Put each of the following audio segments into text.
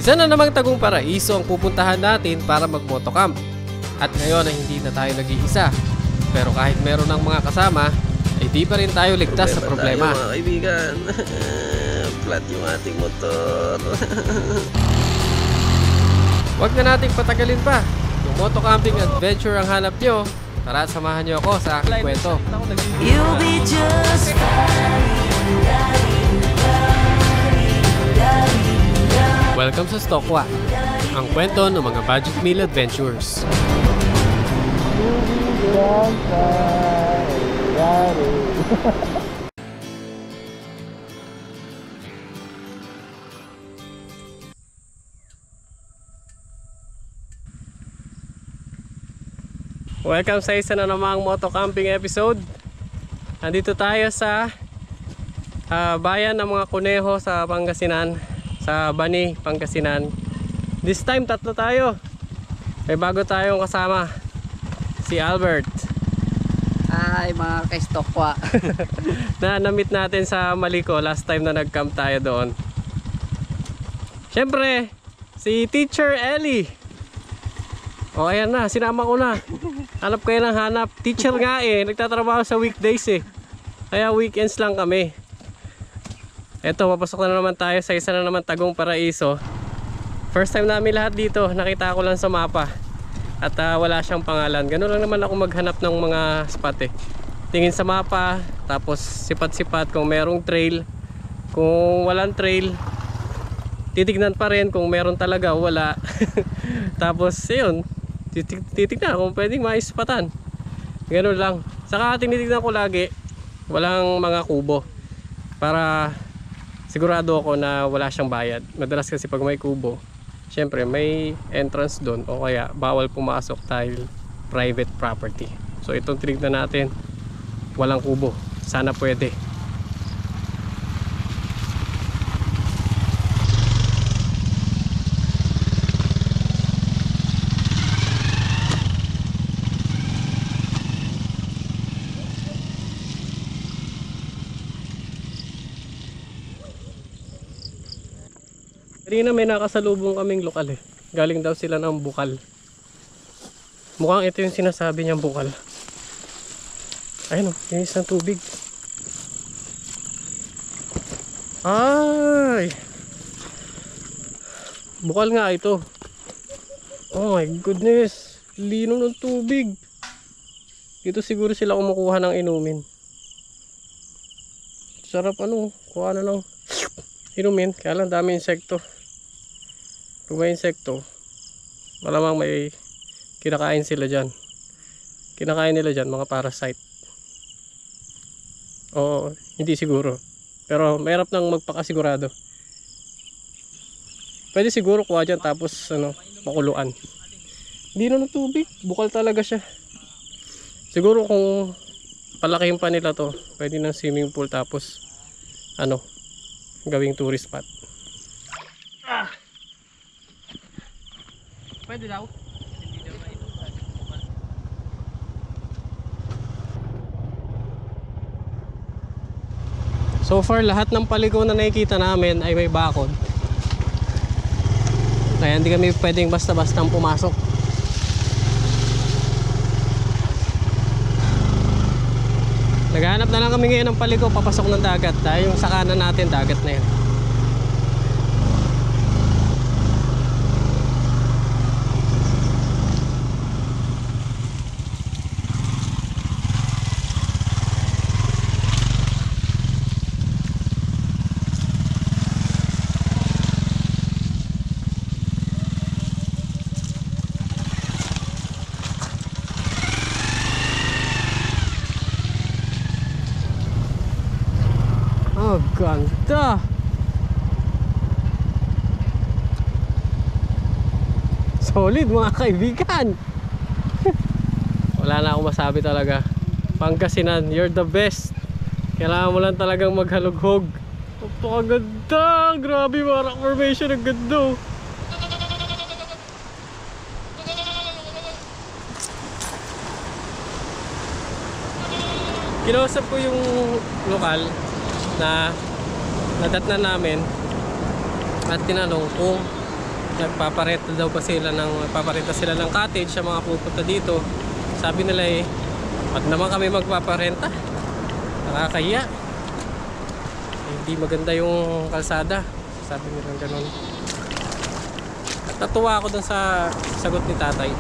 Isa na namang Tagum Paraiso ang pupuntahan natin para mag-motocamp. At ngayon ay hindi na tayo nag-iisa. Pero kahit meron ng mga kasama, ay di pa rin tayo ligtas sa problema. Tayo, mga kaibigan. Flat yung ating motor. Huwag na nating patagalin pa. Kung motocamping adventure ang hanap nyo, tara samahan nyo ako sa aking kwento. You'll be just Welcome sa Stokwa, ang kwento ng mga budget meal adventures. Welcome sa isa na namang motocamping episode. Nandito tayo sa bayan ng mga kuneho sa Pangasinan, sa Bani, Pangasinan. This time tatlo tayo. May bago tayong kasama, si Albert. Hi mga ka-Stokwa. Na-meet natin sa Maliko last time na nag-camp tayo doon. Siyempre, si Teacher Ellie. O ayan na, sinama ko na. Hanap kayo ng hanap. Teacher nga nagtatrabaho sa weekdays Kaya weekends lang kami. Eto, papasok na naman tayo sa isa na naman Tagum Paraiso. First time namin lahat dito, nakita ko lang sa mapa. At wala siyang pangalan. Ganun lang naman ako maghanap ng mga spot Tingin sa mapa, tapos sipat-sipat kung merong trail. Kung walang trail, titignan pa rin kung meron talaga o wala. Tapos yun, titignan kung pwedeng maispatan. Ganun lang. Saka tinitignan ko lagi walang mga kubo, para sigurado ako na wala siyang bayad. Madalas kasi pag may kubo, syempre may entrance doon, o kaya bawal pumasok dahil private property. So itong tinignan natin, walang kubo. Sana pwede. Kanina may nakasalubong kaming lokal Galing daw sila ng Bukal. Mukhang ito yung sinasabi niyang Bukal. Ayun linis ng tubig. Ay! Bukal nga ito. Oh my goodness. Lino ng tubig. Dito siguro sila kumukuha ng inumin. Sarap kuha na lang inumin. Kaya lang dami insekto. Kung may insekto, malamang may kinakain sila dyan. Kinakain nila dyan mga parasite. O hindi siguro, pero mahirap nang magpakasigurado. Pwede siguro kuha dyan tapos makuluan. Hindi na ng tubig, bukal talaga siya. Siguro kung palakihin pa nila to, pwede ng swimming pool tapos gawing tourist spot. Pwede daw. So far lahat ng paliko na nakikita namin ay may bakod. Kaya hindi kami pwedeng basta-bastang pumasok. Naghahanap na lang kami ngayon ng paliko papasok ng dagat. Dahil yung sakanan natin dagat na yun. Oh, ganda. Solid mga kaibigan. Wala na akong masabi talaga. Pangasinan, you're the best. Kailangan mo lang talagang maghalughog. Napakaganda. Grabe mga rock formation. Ang ganda. Kinausap ko yung lokal na nadatnan namin at tinanong kung nagpaparenta sila ng cottage sa mga pupunta dito. Sabi nila eh, wag naman kami magpaparenta, nakakahiya, hindi maganda yung kalsada, sabi nila ganun. At natuwa ako dun sa sagot ni tatay.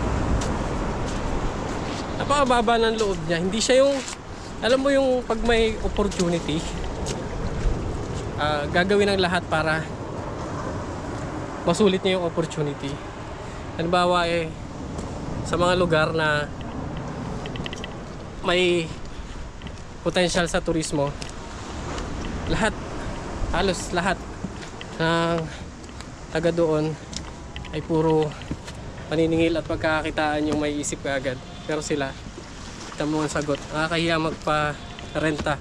Napakababa ng loob niya, hindi siya yung, alam mo yung pag may opportunity, gagawin ang lahat para masulit niya yung opportunity. Halimbawa eh, sa mga lugar na may potential sa turismo, halos lahat ng taga doon ay puro paniningil at pagkakakitaan yung may isip ka agad. Pero sila, kita mo ang sagot, nakakahiya magpa-renta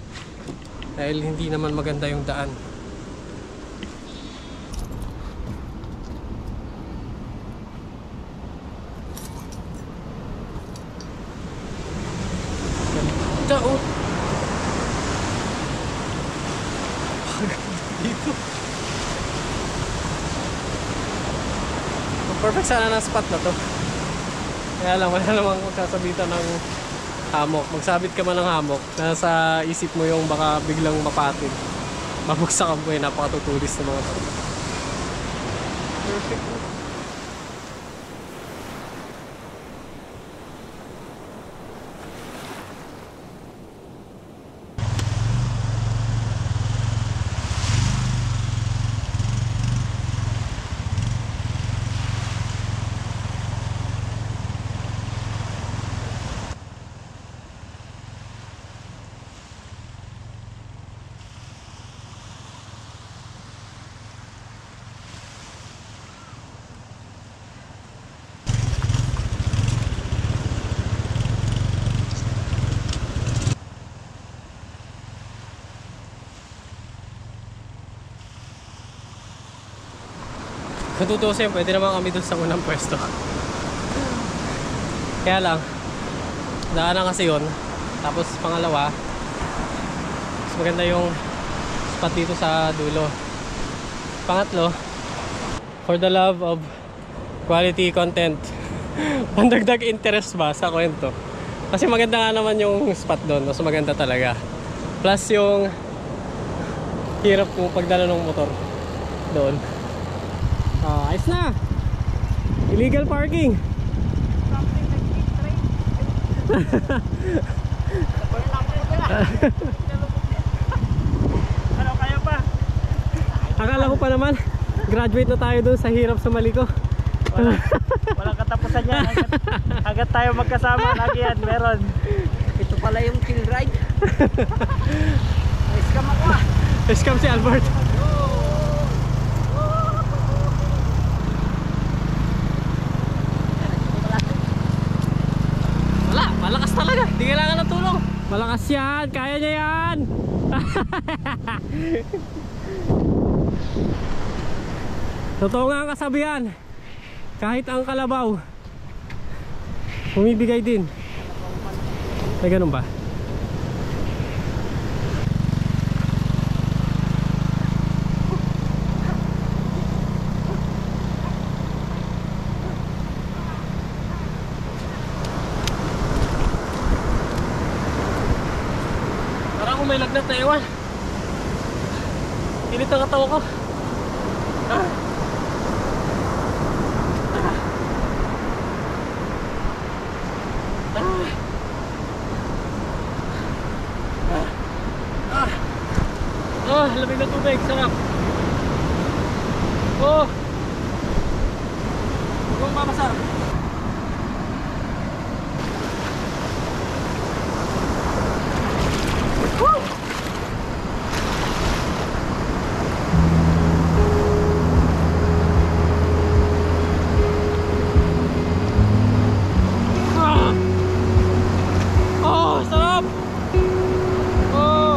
dahil hindi naman maganda yung daan. Ganda oh. Dito. Perfect sana ng spot na to. Kaya lang, wala namang magsasabitan ng hammock. Magsabit ka man ng hammock, nasa isip mo yung baka biglang mapatid. Mabugsakan mo eh, napakatutulis ng mga to. Perfect. Kung tutusin, pwede naman kami dun sa unang pwesto. Kaya lang, daanan kasi yun. Tapos pangalawa, mas maganda yung spot dito sa dulo. Pangatlo, for the love of quality content, pandagdag interest ba sa kwento. Kasi maganda nga naman yung spot doon, mas maganda talaga. Plus yung hirap kung pagdala ng motor doon. Ayos na! Illegal parking! Something like big train. Ano kaya pa? Akala ko pa naman, graduate na tayo doon sa hirap sa Maliko. Walang katapusan yan. Agad tayo magkasama. Lagi yan, meron. Ito pala yung chill ride. Scam ako ah. Scam si Albert. Wala, malakas talaga. Hindi kailangan ng tulong. Malakas yan, kaya niya yan. Totoo nga ang kasabihan, kahit ang kalabaw bumibigay din. Ay ganun ba? Parang kung may lagnat na ewan. Init ang katawa ko. Lamig na tubig, sarap. Oh, huwag mong mamasa. Oh, sarap. Oh.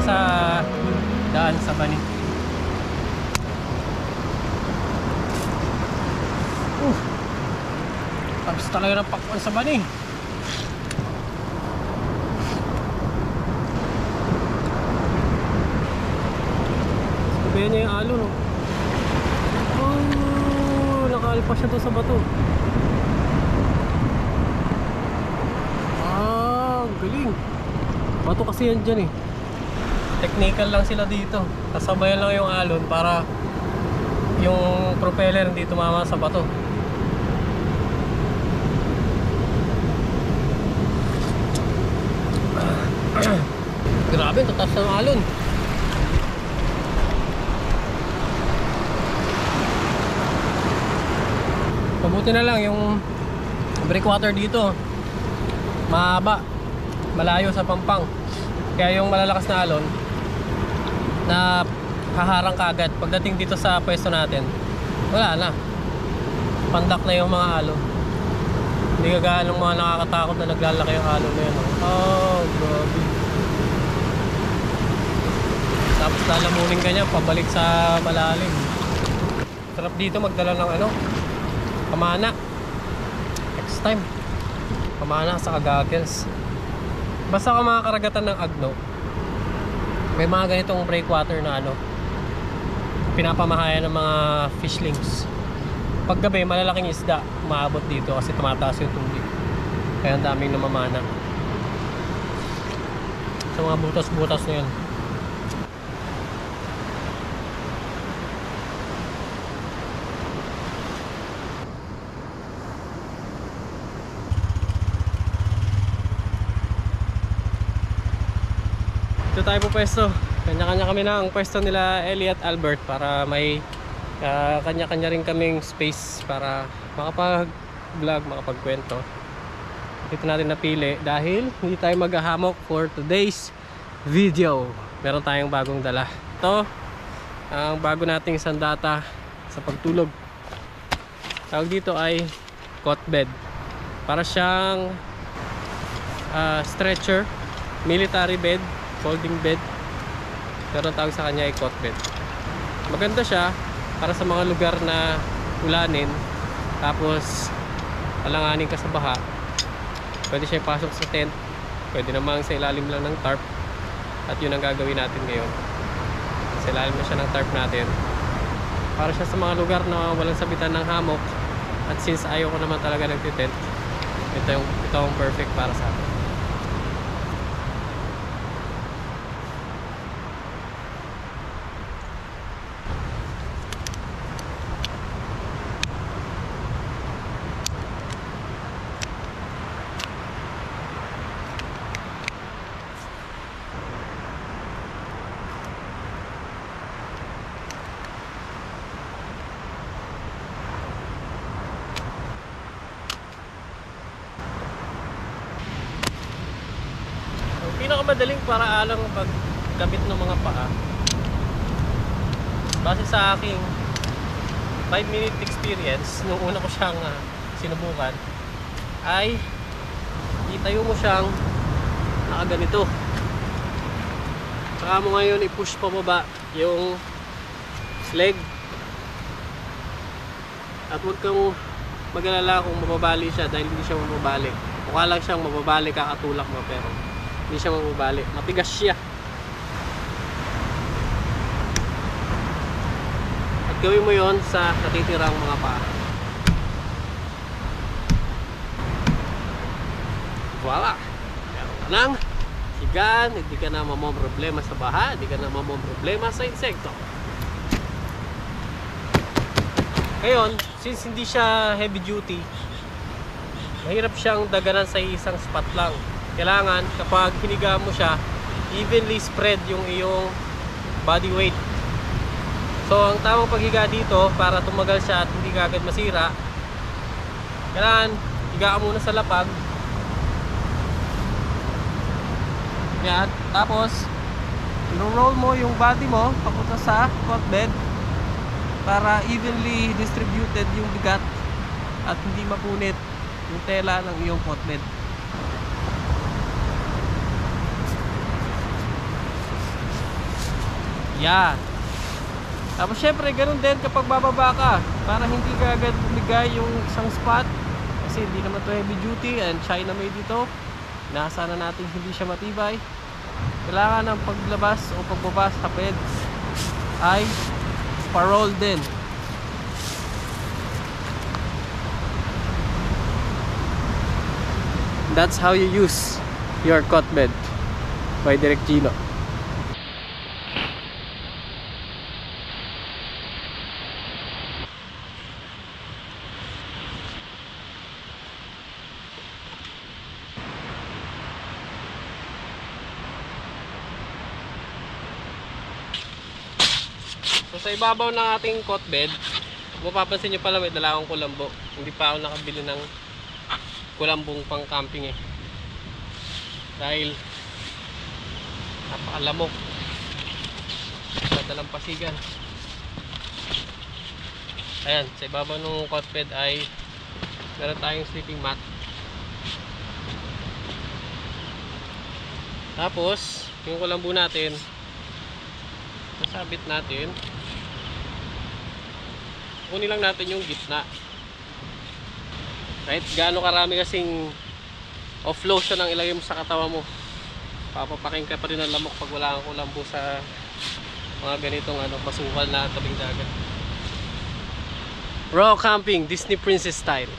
sa daan sa Bani. Tapos talaga ng pakwan sa Bani. Sabihan niya yung alon, no? Oh, nakaalpas siya doon sa bato. Galing. Bato kasi yan dyan eh. Technical lang sila dito. Kasabayan lang yung alon para yung propeller hindi tumama sa bato. Grabe, tataas ng alon. Mabuti na lang yung breakwater dito mahaba, malayo sa Pampang. Kaya yung malalakas na alon na haharang kagad pagdating dito sa pwesto natin, wala na, pandak na yung mga alon. Hindi kagaya ng mga nakakatakot na naglalaki yung alon na yun. Oh, grabe. Tapos lalamunin ka niya pabalik sa malalim. Sarap dito magdala ng ano, pamana. Next time pamana sa goggles. Basta ka mga karagatan ng Agno, may mga ganitong breakwater na ano, pinapamahayan ng mga fishlings. Pag gabi, malalaking isda umaabot dito kasi tumataas yung tubig. Kaya ang daming namamana sa mga butas-butas na yun. Dito tayo po pwesto. Kanya-kanya kami na ang pwesto nila Ellie at Albert para may kanya-kanya rin kaming space para makapag-vlog, makapagkwento. Dito natin napili dahil hindi tayo maghahamok for today's video. Meron tayong bagong dala. Ito ang bago nating sandata sa pagtulog. Tawag dito ay cot bed. Para siyang stretcher, military bed, folding bed, pero tawag sa kanya ay cot bed. Maganda siya para sa mga lugar na ulanin, tapos alanganin ka sa baha. Pwede siya ipasok sa tent, pwede namang sa ilalim lang ng tarp, at yun ang gagawin natin ngayon. Sa ilalim na siya ng tarp natin para siya sa mga lugar na walang sabitan ng hammock. At since ayaw ko naman talaga nagtitent, ito ang perfect para sa akin. Pinakamadaling paraan pagkabit ng mga paa, base sa aking 5-minute experience nung una ko siyang sinubukan, ay itayo mo siyang nakaganito. Saka mo ngayon i-push pababa yung leg, at huwag kang mag-alala kung mababali siya dahil hindi siya mababali. Mukha lang siyang mababali, kakatulak mo, pero hindi siya mababali. Matigas siya. At gawin mo yon sa natitirang mga paa. Voila! Meron ka nang higaan, hindi ka na mamomroblema sa baha, hindi ka na mamomroblema sa insekto. Ngayon, since hindi siya heavy duty, mahirap siyang daganan sa isang spot lang. Kailangan kapag hiniga mo siya, evenly spread yung iyong body weight. So ang tamang paghiga dito para tumagal siya at hindi agad masira, kailangan higaan muna sa lapag. Yan. Tapos i-roll mo yung body mo papunta sa cot bed para evenly distributed yung bigat at hindi mapunit yung tela ng iyong cot bed. Yan. Tapos syempre, ganun din kapag bababa ka, para hindi ka agad bumigay yung isang spot. Kasi hindi naman to heavy duty and China made dito. Nasa na natin hindi siya matibay. Kailangan ng paglabas o pagbaba sa beds ay parol din. That's how you use your cot bed by Direct Gino. So sa ibabaw ng ating cot bed, mapapansin nyo pala may dala akong kulambo. Hindi pa ako nakabili ng kulambong pang camping eh. Dahil napakalamok. Madalang pasigan. Ayan, sa ibabaw ng cot bed ay meron tayong sleeping mat. Tapos, yung kulambo natin, nasabit natin. Kunin lang natin yung gitna. Right? Gaano karami kasing off lotion ang ilagay mo sa katawan mo. Papapaking ka pa rin ng lamok pag wala kang kulambo sa mga ganitong basukal na tabing dagat. Raw camping, Disney Princess style.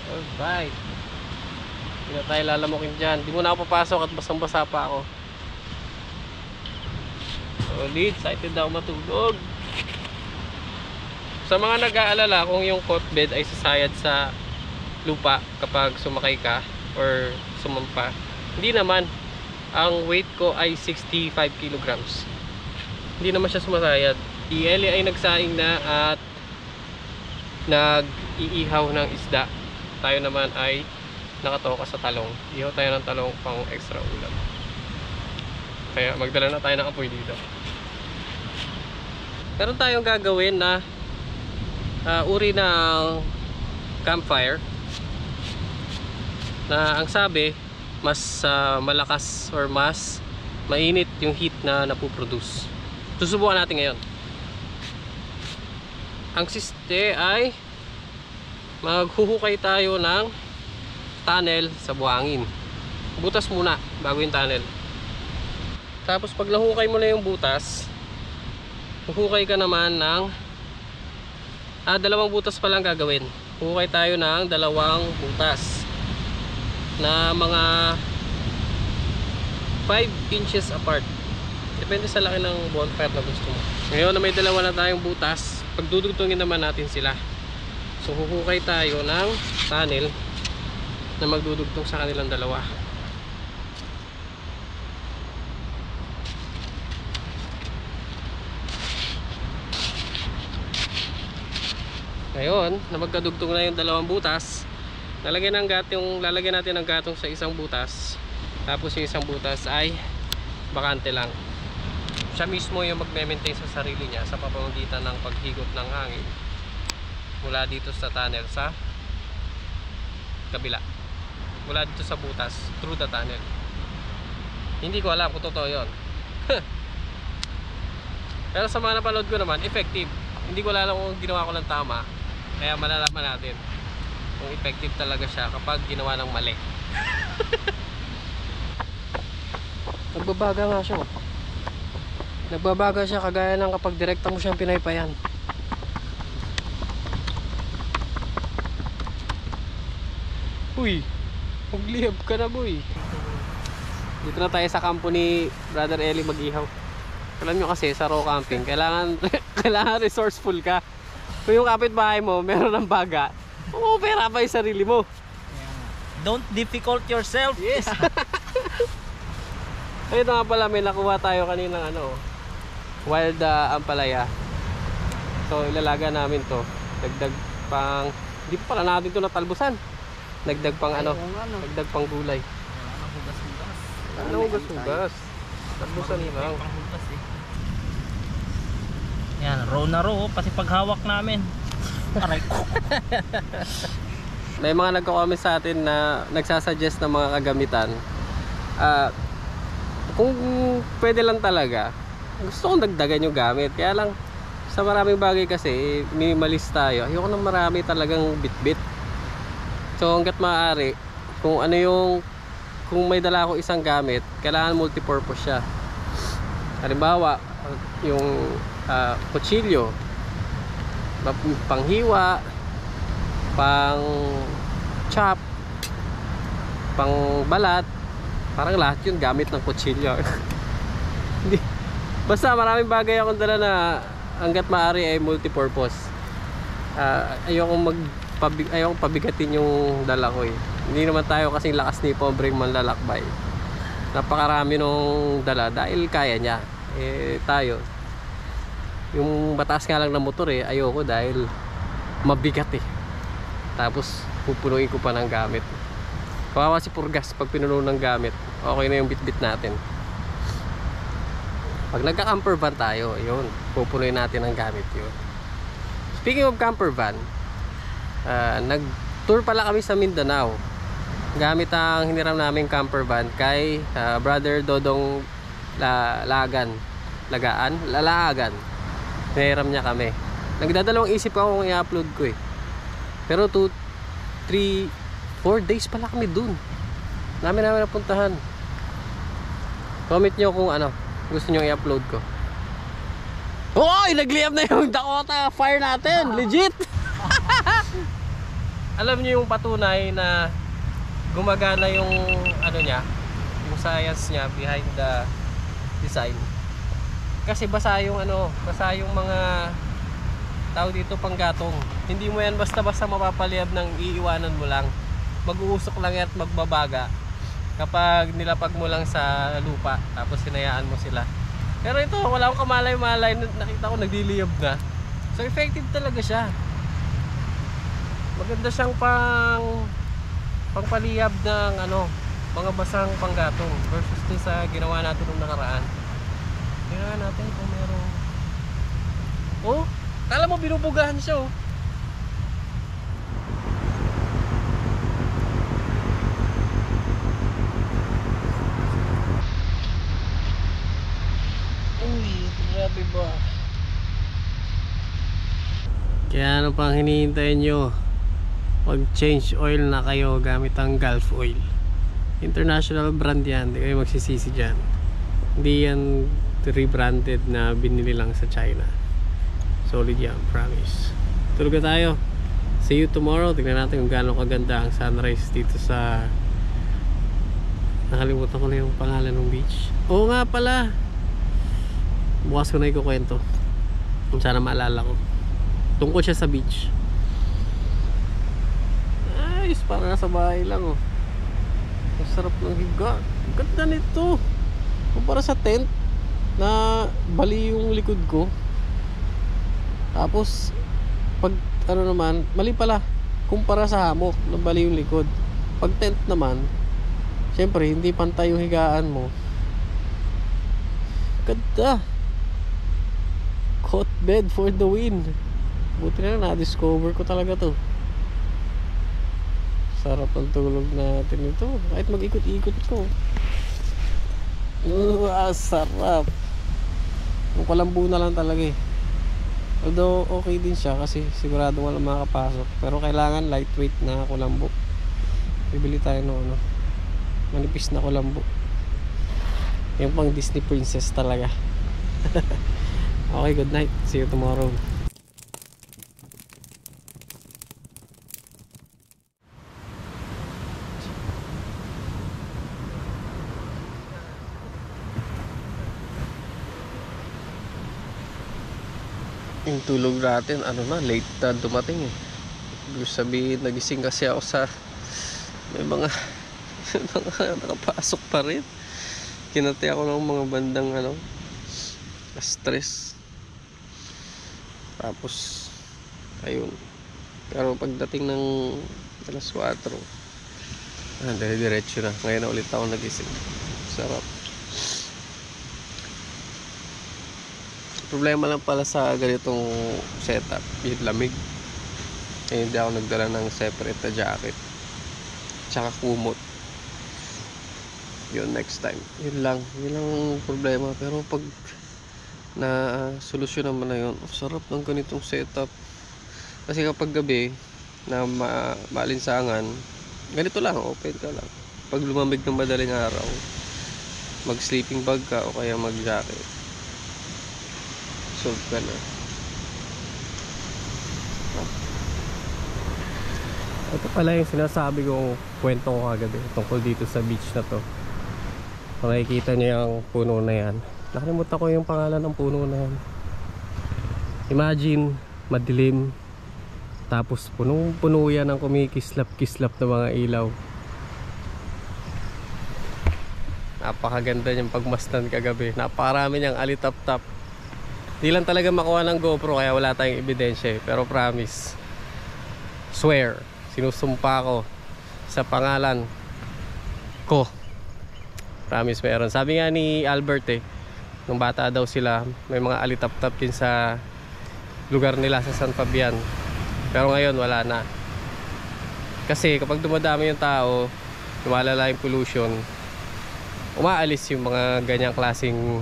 Alright. Hindi na tayo lalamokin dyan. Di mo na ako papasok at basang basa pa ako. Solid, excited na ako matulog. Sa mga nag-aalala kung yung cot bed ay sasayad sa lupa kapag sumakay ka or sumampa, hindi naman. Ang weight ko ay 65 kilograms. Hindi naman siya sumasayad. Si Ellie ay nagsaing na at nag-iihaw ng isda. Tayo naman ay nakatoka sa talong. Ihaw tayo ng talong pang extra ulam. Kaya magdala na tayo ng apoy dito. Meron tayong gagawin na uri ng campfire na ang sabi mas malakas or mas mainit yung heat na napuproduce. Susubukan natin ngayon. Ang siste ay maghuhukay tayo ng tunnel sa buhangin. Butas muna bago yung tunnel. Tapos pag nahukay mo na yung butas, hukay ka naman ng dalawang butas pa lang gagawin. Hukay tayo ng dalawang butas na mga 5 inches apart. Depende sa laki ng bonfire na gusto mo. Ngayon na may dalawa na tayong butas, pagdudugtungin naman natin sila. So hukay tayo ng tunnel na magdudugtong sa kanilang dalawa. Ngayon, na magkadugtong na yung dalawang butas, lalagyan natin ng gatong sa isang butas. Tapos yung isang butas ay bakante lang. Siya mismo yung magme-maintain sa sarili niya sa pamamagitan ng paghigot ng hangin mula dito sa tunnel sa kabila. Mula dito sa butas through the tunnel. Hindi ko alam kung totoo yun. Pero sa mga napanood ko naman, effective. Hindi ko alam kung ginawa ko ng tama. Kaya malalaman natin kung effective talaga siya kapag ginawa ng mali. Nagbabaga nga siya. Nagbabaga siya kagaya ng kapag direkta mo siyang pinaypayan. Uy, maglihab ka na boy. Dito na tayo sa kampo ni Brother Eli mag-ihaw. Alam nyo kasi sa raw camping, kailangan resourceful ka. Kung yung kapitbahay mo meron ng baga, pera pa yung sarili mo. Don't difficult yourself. Yes. Ito nga pala, may nakuha tayo kaninang wild ampalaya. So ilalaga namin to. Dagdag pang, hindi pa pala natin to natalbusan. Dagdag pang dagdag pang gulay. Hugas-hugas. Talbusan lang. Yan, row na row, pati paghawak namin. Aray ko. May mga nagko-comment sa atin na nagsasuggest ng mga kagamitan. Kung pwede lang talaga, gusto kong dagdagan yung gamit. Kaya lang, sa maraming bagay kasi, minimalist tayo. Ayoko nang marami talagang bit-bit. So, hanggat maaari, kung ano yung, kung may dala ako isang gamit, kailangan multipurpose siya. Halimbawa, yung kutsilyo, panghiwa, pang chop, pang balat, parang lahat yun gamit ng kutsilyo. Hindi, basta maraming bagay akong dala na hanggat maaari ay multipurpose. Ayokong pabigatin yung dala ko eh. Hindi naman tayo kasing lakas ni pobreng manlalakbay. Napakarami nung dala dahil kaya niya. Tayo, yung mataas nga lang ng motor ayoko dahil mabigat tapos pupunuin ko pa ng gamit. Kawawa si Purgas pag pinuno ng gamit. Okay na yung bitbit natin. Pag nagka-camper van tayo, yun, pupunuin natin ang gamit yun. Speaking of camper van, nag-tour pala kami sa Mindanao gamit ang hiniram naming camper van kay brother Dodong Lagan. Hiniram niya kami. Nagdadalawang isip ako kung i-upload ko pero 2, 3, 4 days pala kami dun. Namin napuntahan. Comment nyo kung ano gusto nyo i-upload ko. Oy! Nagliam na yung Dakota Fire natin! Legit! Alam nyo yung patunay na gumagana yung ano niya, yung science niya behind the design. Kasi basa yung mga tao dito panggatong. Hindi mo yan basta-basta mapapaliyab ng iiwanan mo lang. Mag-uusok lang yan at magbabaga kapag nilapag mo lang sa lupa tapos hinayaan mo sila. Pero ito, wala akong kamalay-malay, nakita ko nagdiliyab na. So effective talaga siya. Maganda siyang pangpaliyab ng mga basang panggatong versus dun sa ginawa natin nung nakaraan. Tingnan natin kung merong kala mo binubugahan siya grabe ba? Kaya ano pang hinihintay nyo? Pag change oil na kayo gamit ang Gulf Oil. International brand yan, hindi kayo magsisisi dyan. Hindi yan rebranded na binili lang sa China. Solid yan, promise. Tulog na tayo. See you tomorrow. Tignan natin kung gaano kaganda ang sunrise dito sa, nakalimutan ko na yung pangalan ng beach. Oo nga pala, bukas ko na ikukwento kung sana maalala ko. Tungkol siya sa beach. Ayos, parang nasa bahay lang Ang sarap ng higa. Ganda nito kumpara sa tent na bali yung likod ko. Tapos pag naman, mali pala kumpara sa hammock na bali yung likod. Pag tent naman, syempre hindi pantay yung higaan mo. Ganda. Cot bed for the win. Buti na na-discover ko talaga to. Sarap ang tulog natin ito. Kahit mag-ikot-ikot ko. Sarap. Yung kulambu na lang talaga Although okay din siya kasi sigurado walang makakapasok. Pero kailangan lightweight na kulambu. Bibili tayo ng manipis na kulambu. Yung pang Disney princess talaga. Okay, good night. See you tomorrow. Yung tulog natin, late na dumating Ibig sabihin, nagising kasi ako sa may mga nakapasok pa rin. Kinati ako ng mga bandang stress. Tapos ayun. Pero pagdating ng alas 4, diretso na. Ngayon na ulit ako nagising. Sarap. Problema lang pala sa ganitong setup, yung lamig. Hindi ako nagdala ng separate na jacket tsaka kumot. Yun, next time. Yun lang problema. Pero pag na solusyon naman na yun, sarap ng ganitong setup. Kasi kapag gabi na maalinsangan, ganito lang, open ka lang. Pag lumamig ng madaling araw, mag sleeping bag ka o kaya mag jacket, solve ka na. Ito pala yung sinasabi kong kwento ko kagabi tungkol dito sa beach na to. Makikita niyo yung puno na yan. Nakalimutan ko yung pangalan ng puno na yan. Imagine, madilim, tapos punong-puno yan ng kumikislap-kislap na mga ilaw. Napakaganda niyang pagmasdan kagabi. Napakarami niyang alitap-tap. Di lang talaga makuha ng GoPro kaya wala tayong ebidensya eh. Pero promise, swear, sinusumpa ko sa pangalan ko, promise meron. Sabi nga ni Albert eh, nung bata daw sila, may mga alitap-tap din sa lugar nila sa San Fabian. Pero ngayon wala na. Kasi kapag dumadami yung tao, lumalala yung pollution, umaalis yung mga ganyang klaseng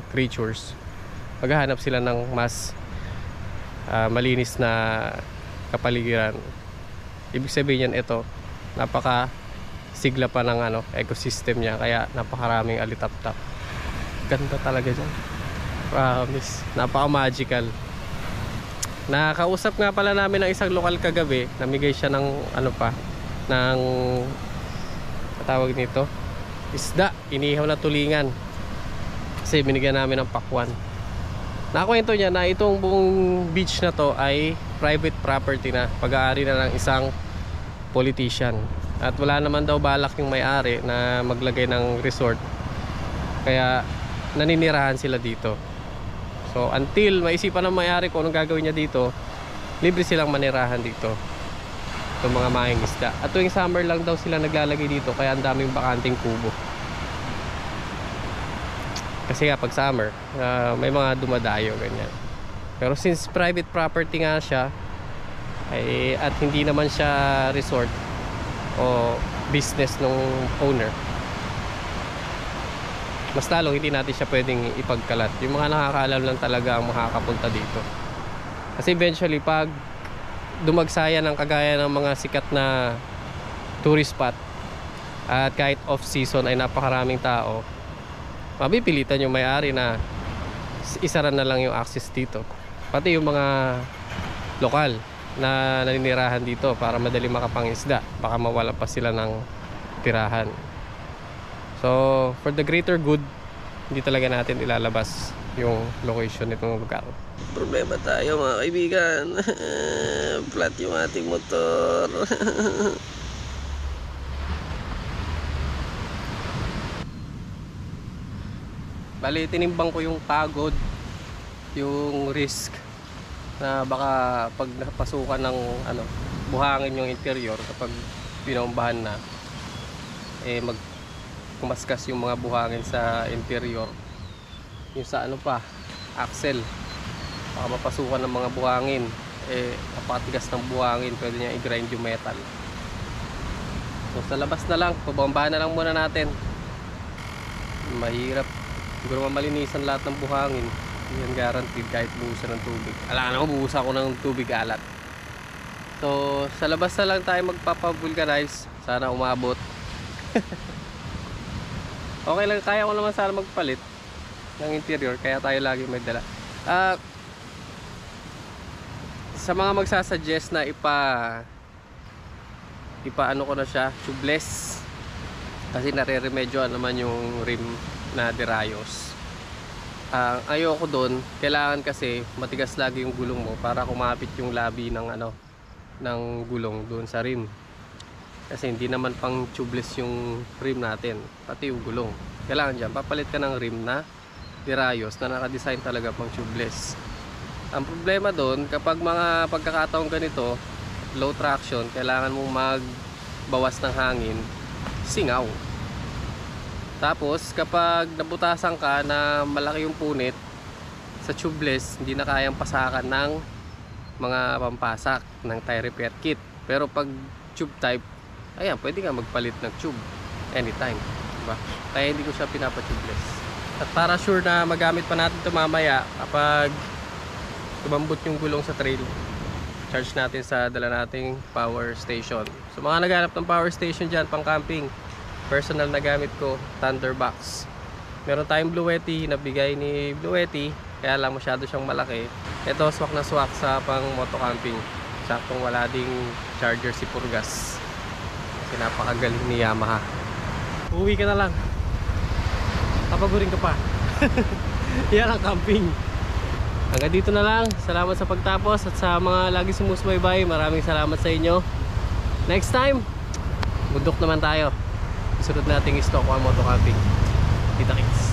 creatures. Maghahanap sila ng mas malinis na kapaligiran. Ibig sabihin yan, ito napaka sigla pa ng ecosystem niya, kaya napakaraming alitap-tap. Ganda talaga dyan, promise. Napaka magical. Nakausap nga pala namin ng isang lokal kagabi. Namigay siya ng ng tawag nito, isda, inihaw na tulingan. Kasi binigyan namin ng pakwan. Nakakwento niya na itong buong beach na to ay private property na, pag-aari na ng isang politician. At wala naman daw balak yung may-ari na maglagay ng resort, kaya naninirahan sila dito. So until maisipan ng may-ari kung anong gagawin niya dito, libre silang manirahan dito, itong mga mahing isda. At tuwing summer lang daw sila naglalagay dito, kaya ang daming bakanting kubo. Kasi nga pag summer, may mga dumadayo ganyan. Pero since private property nga siya, at hindi naman siya resort o business ng owner, mas lalo hindi natin siya pwedeng ipagkalat. Yung mga nakakaalam lang talaga ang makakapunta dito. Kasi eventually pag dumagsaya ng kagaya ng mga sikat na tourist spot, at kahit off season ay napakaraming tao, mapipilitan yung may-ari na isaran na lang yung access dito. Pati yung mga lokal na naninirahan dito para madali makapangisda, baka mawala pa sila ng tirahan. So for the greater good, hindi talaga natin ilalabas yung location nitong lugar. Problema tayo mga kaibigan. Flat yung ating motor. Bali, tinimbang ko yung pagod, yung risk na baka pag napasukan ng buhangin yung interior, kapag pinombahan na, kumaskas yung mga buhangin sa interior, yung sa axle, baka mapasukan ng mga buhangin, napakatigas ng buhangin, pwede niya i-grind yung metal. So sa labas na lang, pabombahan na lang muna natin. Mahirap siguro mamalinisan lahat ng buhangin, yan guaranteed kahit buhusan ng tubig. Alam ko, buhusan ko ng tubig alat. So sa labas na lang tayo magpapavulcanize, sana umabot. Okay lang, kaya ko naman sana magpalit ng interior, kaya tayo lagi may dala. Sa mga magsasuggest na ipaano ko na siya, tubeless, kasi nare-remedyoan naman yung rim na derayos. Ayoko doon, kailangan kasi matigas lagi yung gulong mo para kumapit yung labi ng ng gulong doon sa rim. Kasi hindi naman pang tubeless yung rim natin, pati yung gulong. Kailangan dyan, papalit ka ng rim na derayos na nakadesign talaga pang tubeless. Ang problema doon, kapag mga pagkakataong ganito, low traction, kailangan mong magbawas ng hangin, singaw. Tapos kapag nabutasan ka na malaki yung punit sa tubeless, hindi na kayang pasakan ng mga pampasak ng tire repair kit. Pero pag tube type, ayan, pwede nga magpalit ng tube anytime. Diba? Kaya hindi ko siya pinapa-tubeless. At para sure na magamit pa natin ito mamaya kapag tumambot yung gulong sa trail, charge natin sa dala nating power station. So mga naghanap ng power station dyan pang camping, personal na gamit ko, Thunderbox. Meron tayong Blue Yeti na bigay ni Blue Yeti, kaya lang masyado siyang malaki. Ito swak na swak sa pang moto camping. Saktong wala ding charger si Purgas kasi napakagaling ni Yamaha. Uwi ka na lang, kapagurin ka pa. Yan ang camping. Hanggang dito na lang. Salamat sa pagtapos at sa mga lagi sumusubaybay, maraming salamat sa inyo. Next time, bundok naman tayo. Sunod nating stock 1 moto camping. Kita kits.